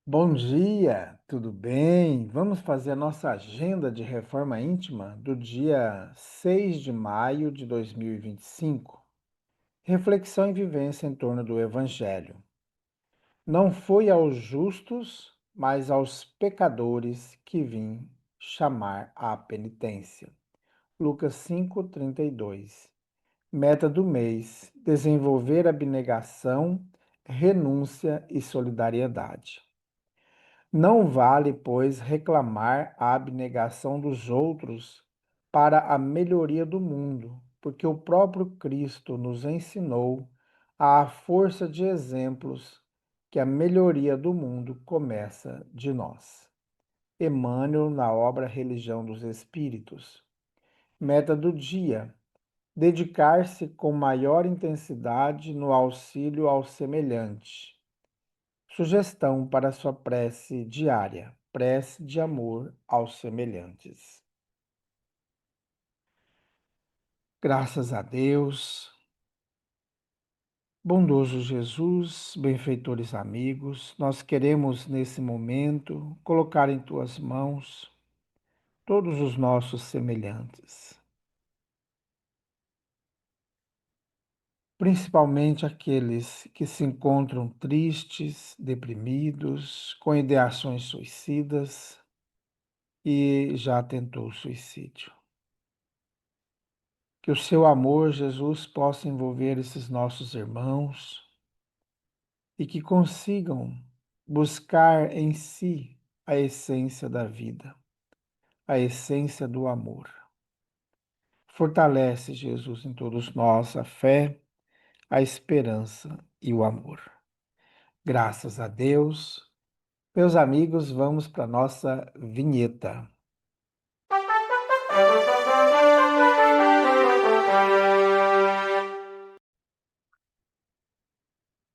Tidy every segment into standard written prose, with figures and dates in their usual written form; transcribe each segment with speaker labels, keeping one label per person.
Speaker 1: Bom dia, tudo bem? Vamos fazer a nossa agenda de reforma íntima do dia 6 de maio de 2025. Reflexão e vivência em torno do Evangelho. Não foi aos justos, mas aos pecadores que vim chamar à penitência. Lucas 5:32. Meta do mês: desenvolver abnegação, renúncia e solidariedade. Não vale, pois, reclamar a abnegação dos outros para a melhoria do mundo, porque o próprio Cristo nos ensinou, à força de exemplos, que a melhoria do mundo começa de nós. Emmanuel, na obra Religião dos Espíritos. Meta do dia: dedicar-se com maior intensidade no auxílio ao semelhante. Sugestão para sua prece diária: prece de amor aos semelhantes. Graças a Deus, bondoso Jesus, benfeitores amigos, nós queremos nesse momento colocar em tuas mãos todos os nossos semelhantes, principalmente aqueles que se encontram tristes, deprimidos, com ideações suicidas e já tentou suicídio. Que o seu amor, Jesus, possa envolver esses nossos irmãos e que consigam buscar em si a essência da vida, a essência do amor. Fortalece, Jesus, em todos nós a fé, a esperança e o amor. Graças a Deus. Meus amigos, vamos para a nossa vinheta.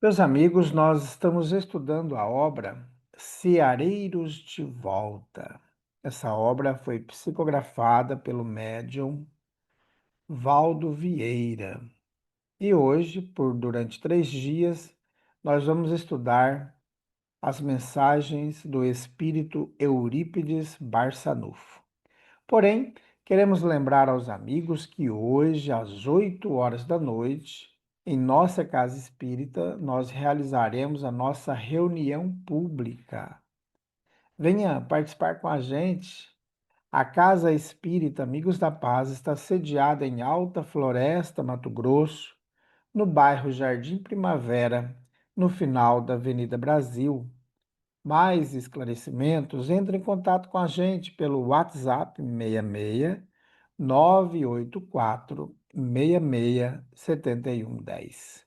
Speaker 1: Meus amigos, nós estamos estudando a obra Ceareiros de Volta. Essa obra foi psicografada pelo médium Valdo Vieira. E hoje, durante 3 dias, nós vamos estudar as mensagens do espírito Eurípides Barçanufo. Porém, queremos lembrar aos amigos que hoje, às 8 horas da noite, em nossa casa espírita, nós realizaremos a nossa reunião pública. Venha participar com a gente. A Casa Espírita Amigos da Paz está sediada em Alta Floresta, Mato Grosso, no bairro Jardim Primavera, no final da Avenida Brasil. Mais esclarecimentos, entre em contato com a gente pelo WhatsApp 66 984 66 7110.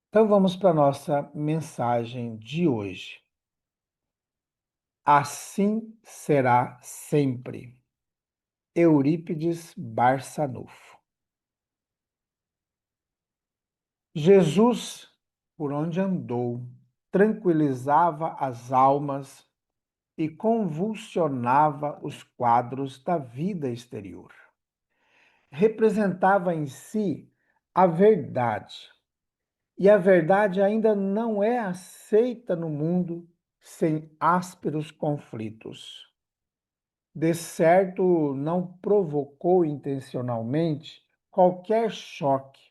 Speaker 1: Então vamos para a nossa mensagem de hoje. Assim será sempre. Eurípides Barçanufo. Jesus, por onde andou, tranquilizava as almas e convulsionava os quadros da vida exterior. Representava em si a verdade, e a verdade ainda não é aceita no mundo sem ásperos conflitos. De certo, não provocou intencionalmente qualquer choque.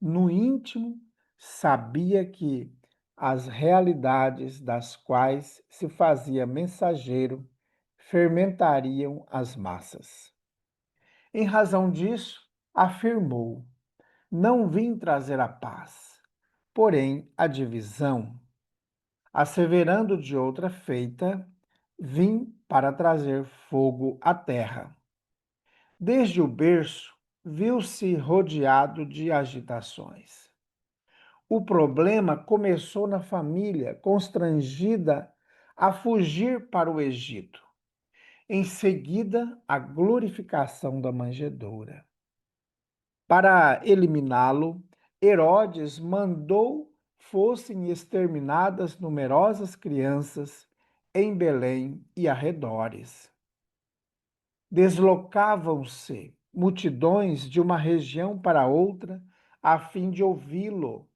Speaker 1: No íntimo, sabia que as realidades das quais se fazia mensageiro fermentariam as massas. Em razão disso, afirmou: não vim trazer a paz, porém a divisão. Asseverando de outra feita, vim para trazer fogo à terra. Desde o berço, viu-se rodeado de agitações. O problema começou na família, constrangida a fugir para o Egito. Em seguida, a glorificação da manjedoura. Para eliminá-lo, Herodes mandou fossem exterminadas numerosas crianças em Belém e arredores. Deslocavam-se multidões de uma região para outra a fim de ouvi-lo.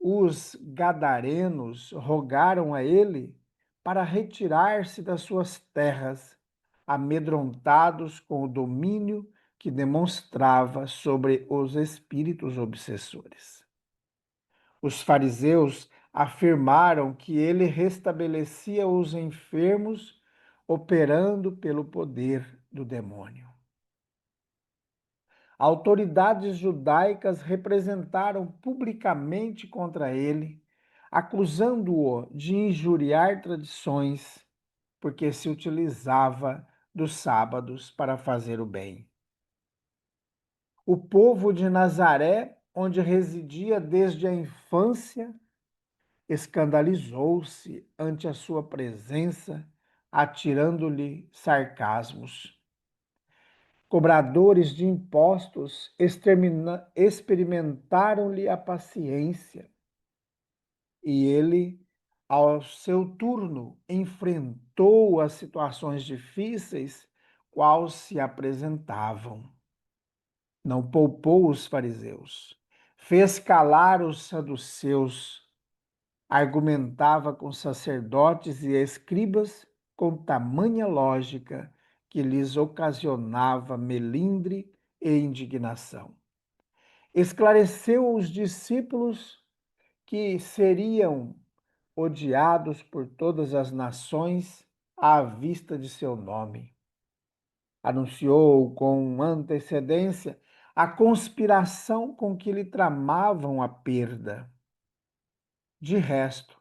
Speaker 1: os gadarenos rogaram a ele para retirar-se das suas terras, amedrontados com o domínio que demonstrava sobre os espíritos obsessores. Os fariseus afirmaram que ele restabelecia os enfermos, operando pelo poder do demônio. Autoridades judaicas representaram publicamente contra ele, acusando-o de injuriar tradições, porque se utilizava dos sábados para fazer o bem. O povo de Nazaré, onde residia desde a infância, escandalizou-se ante a sua presença, atirando-lhe sarcasmos. Cobradores de impostos experimentaram-lhe a paciência, e ele, ao seu turno, enfrentou as situações difíceis qual se apresentavam. Não poupou os fariseus, fez calar os saduceus, argumentava com sacerdotes e escribas com tamanha lógica que lhes ocasionava melindre e indignação. Esclareceu os discípulos que seriam odiados por todas as nações à vista de seu nome. Anunciou com antecedência a conspiração com que lhe tramavam a perda. De resto,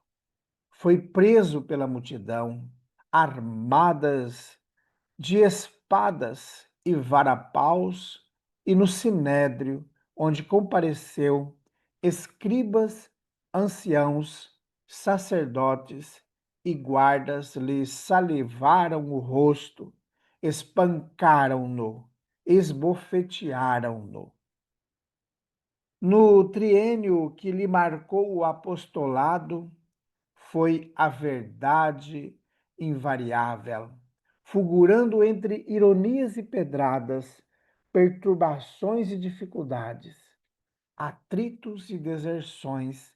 Speaker 1: foi preso pela multidão, armadas de espadas e varapaus, e no sinédrio, onde compareceu, escribas, anciãos, sacerdotes e guardas lhe salivaram o rosto, espancaram-no, esbofetearam-no. No triênio que lhe marcou o apostolado, foi a verdade invariável, fulgurando entre ironias e pedradas, perturbações e dificuldades, atritos e deserções,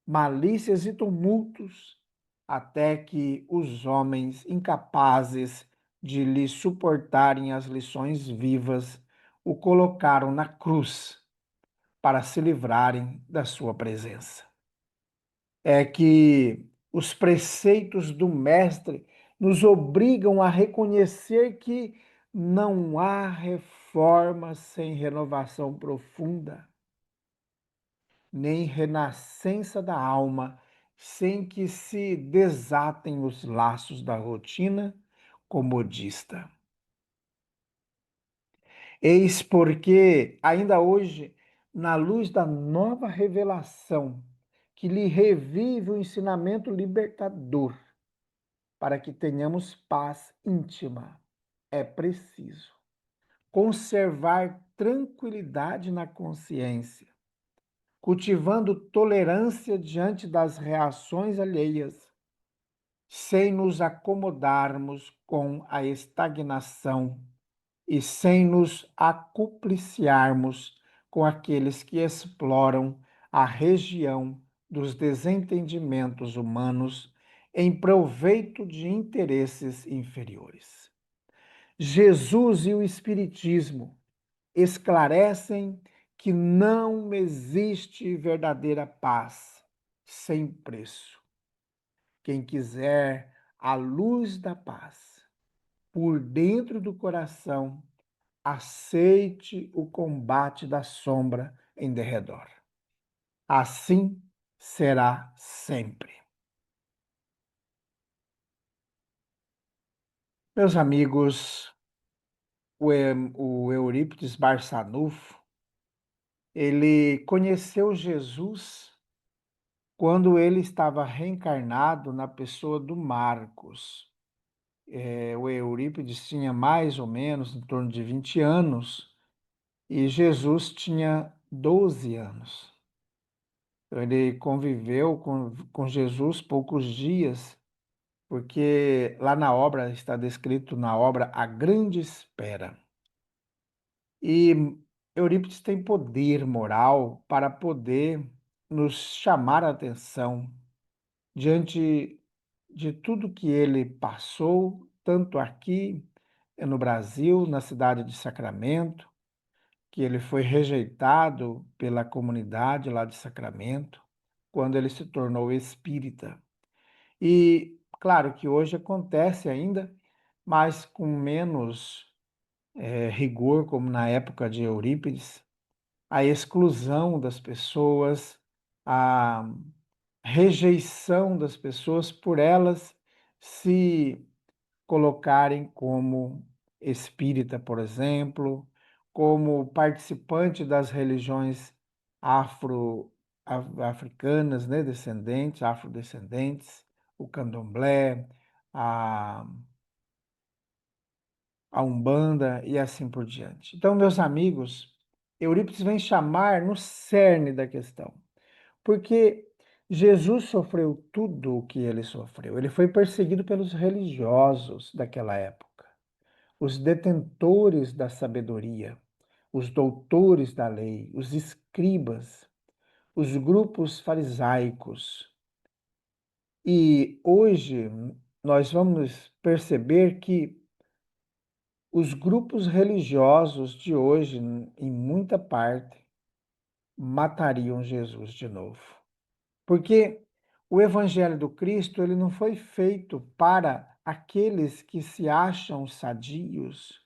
Speaker 1: malícias e tumultos, até que os homens incapazes de lhe suportarem as lições vivas o colocaram na cruz para se livrarem da sua presença. É que os preceitos do Mestre nos obrigam a reconhecer que não há reforma sem renovação profunda, nem renascença da alma sem que se desatem os laços da rotina comodista. Eis porque, ainda hoje, na luz da nova revelação, que lhe revive o ensinamento libertador, para que tenhamos paz íntima, é preciso conservar tranquilidade na consciência, cultivando tolerância diante das reações alheias, sem nos acomodarmos com a estagnação e sem nos acopliciarmos com aqueles que exploram a região dos desentendimentos humanos em proveito de interesses inferiores. Jesus e o Espiritismo esclarecem que não existe verdadeira paz sem preço. Quem quiser a luz da paz por dentro do coração, aceite o combate da sombra em derredor. Assim será sempre. Meus amigos, o Eurípides Barçanufo, ele conheceu Jesus quando ele estava reencarnado na pessoa do Marcos. O Eurípides tinha mais ou menos em torno de 20 anos e Jesus tinha 12 anos. Ele conviveu com Jesus poucos dias, porque lá na obra, está descrito na obra A Grande Espera. E Eurípides tem poder moral para poder nos chamar a atenção diante de tudo que ele passou, tanto aqui no Brasil, na cidade de Sacramento, que ele foi rejeitado pela comunidade lá de Sacramento, quando ele se tornou espírita. E claro que hoje acontece ainda, mas com menos rigor, como na época de Eurípides, a exclusão das pessoas, a rejeição das pessoas por elas se colocarem como espírita, por exemplo, como participante das religiões afro africanas, né, descendentes, afrodescendentes, o candomblé, a, a Umbanda e assim por diante. Então, meus amigos, Eurípides vem chamar no cerne da questão, porque Jesus sofreu tudo o que ele sofreu. Ele foi perseguido pelos religiosos daquela época, os detentores da sabedoria, os doutores da lei, os escribas, os grupos farisaicos. E hoje nós vamos perceber que os grupos religiosos de hoje, em muita parte, matariam Jesus de novo. Porque o evangelho do Cristo, ele não foi feito para aqueles que se acham sadios,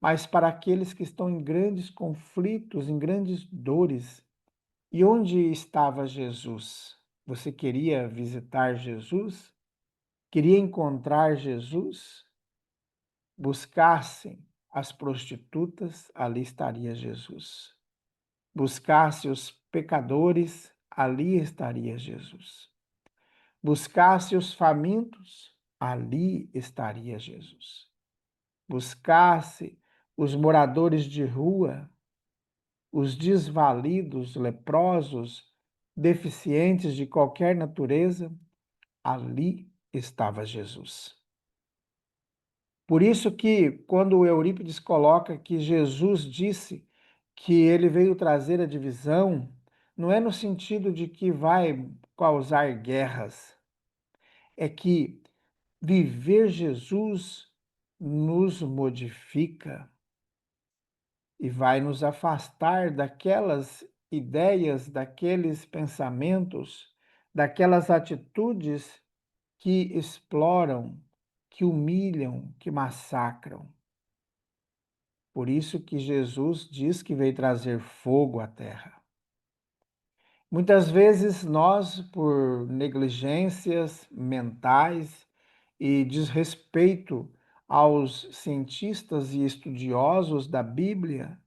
Speaker 1: mas para aqueles que estão em grandes conflitos, em grandes dores. E onde estava Jesus? Você queria visitar Jesus? Queria encontrar Jesus? Buscasse as prostitutas, ali estaria Jesus. Buscasse os pecadores, ali estaria Jesus. Buscasse os famintos, ali estaria Jesus. Buscasse os moradores de rua, os desvalidos, leprosos, deficientes de qualquer natureza, ali estava Jesus. Por isso que, quando o Eurípides coloca que Jesus disse que ele veio trazer a divisão, não é no sentido de que vai causar guerras, é que viver Jesus nos modifica e vai nos afastar daquelas ideias, daqueles pensamentos, daquelas atitudes que exploram, que humilham, que massacram. Por isso que Jesus diz que veio trazer fogo à terra. Muitas vezes nós, por negligências mentais e desrespeito aos cientistas e estudiosos da Bíblia,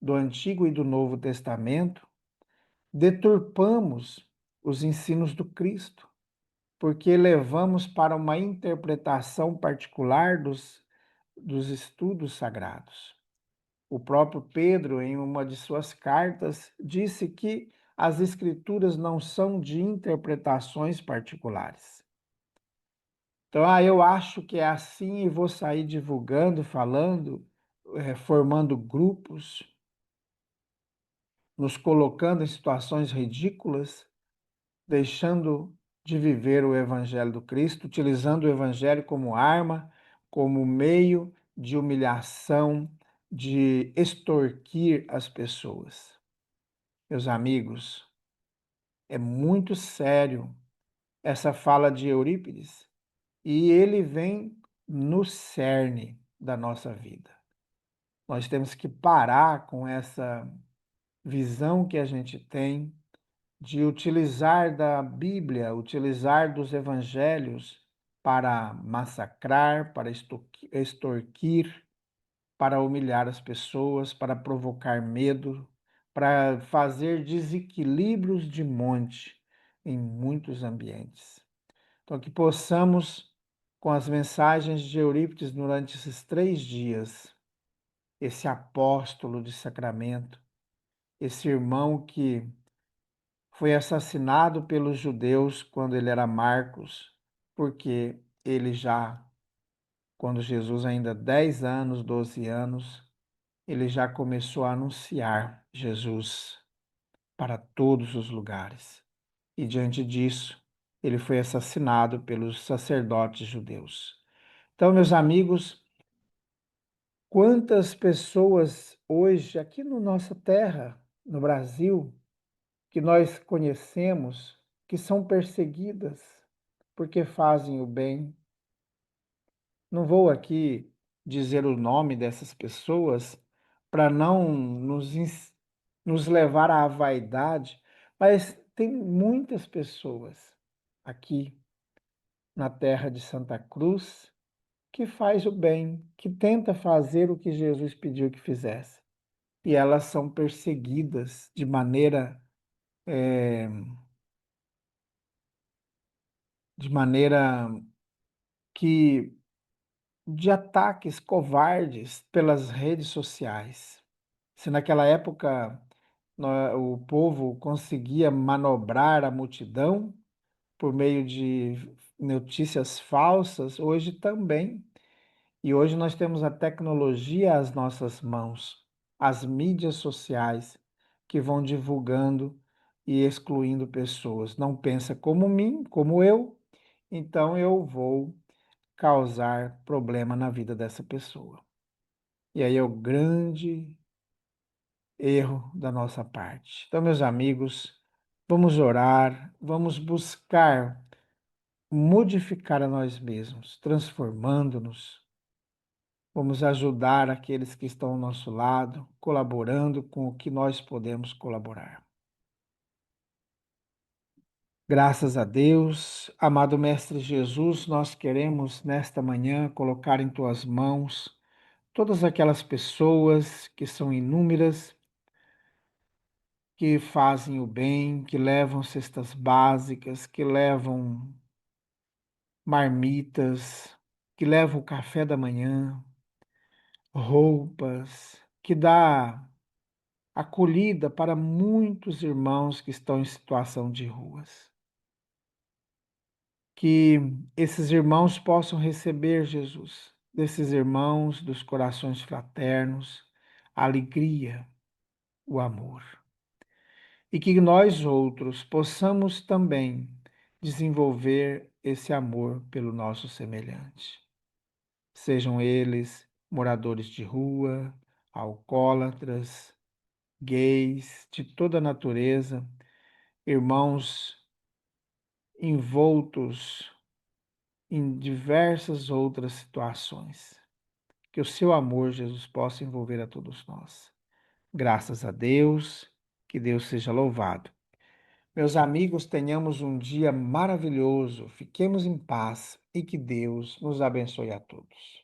Speaker 1: do Antigo e do Novo Testamento, deturpamos os ensinos do Cristo, porque levamos para uma interpretação particular dos estudos sagrados. O próprio Pedro, em uma de suas cartas, disse que as Escrituras não são de interpretações particulares. Então, eu acho que é assim e vou sair divulgando, falando, formando grupos, nos colocando em situações ridículas, deixando de viver o Evangelho do Cristo, utilizando o Evangelho como arma, como meio de humilhação, de extorquir as pessoas. Meus amigos, é muito sério essa fala de Eurípides e ele vem no cerne da nossa vida. Nós temos que parar com essa visão que a gente tem de utilizar da Bíblia, utilizar dos evangelhos para massacrar, para extorquir, para humilhar as pessoas, para provocar medo, para fazer desequilíbrios de monte em muitos ambientes. Então, que possamos, com as mensagens de Eurípides durante esses 3 dias, esse apóstolo de Sacramento, esse irmão que foi assassinado pelos judeus quando ele era Marcos, porque ele já, quando Jesus ainda 10 anos, 12 anos, ele já começou a anunciar Jesus. para todos os lugares. E diante disso, ele foi assassinado pelos sacerdotes judeus. Então, meus amigos, quantas pessoas hoje, aqui na nossa terra, no Brasil, que nós conhecemos, que são perseguidas porque fazem o bem. Não vou aqui dizer o nome dessas pessoas para não nos levar à vaidade, mas tem muitas pessoas aqui na terra de Santa Cruz que faz o bem, que tenta fazer o que Jesus pediu que fizesse. E elas são perseguidas de maneira que de ataques covardes pelas redes sociais. Se naquela época o povo conseguia manobrar a multidão por meio de notícias falsas, hoje também. E hoje nós temos a tecnologia às nossas mãos, as mídias sociais que vão divulgando e excluindo pessoas. Não pensa como mim, como eu, então eu vou causar problema na vida dessa pessoa. E aí é o grande erro da nossa parte. Então, meus amigos, vamos orar, vamos buscar modificar a nós mesmos, transformando-nos. Vamos ajudar aqueles que estão ao nosso lado, colaborando com o que nós podemos colaborar. Graças a Deus, amado Mestre Jesus, nós queremos nesta manhã colocar em tuas mãos todas aquelas pessoas que são inúmeras, que fazem o bem, que levam cestas básicas, que levam marmitas, que levam o café da manhã, roupas, que dá acolhida para muitos irmãos que estão em situação de ruas. Que esses irmãos possam receber, Jesus, desses irmãos, dos corações fraternos, a alegria, o amor. E que nós outros possamos também desenvolver esse amor pelo nosso semelhante. Sejam eles moradores de rua, alcoólatras, gays, de toda natureza, irmãos envoltos em diversas outras situações. Que o seu amor, Jesus, possa envolver a todos nós. Graças a Deus, que Deus seja louvado. Meus amigos, tenhamos um dia maravilhoso, fiquemos em paz e que Deus nos abençoe a todos.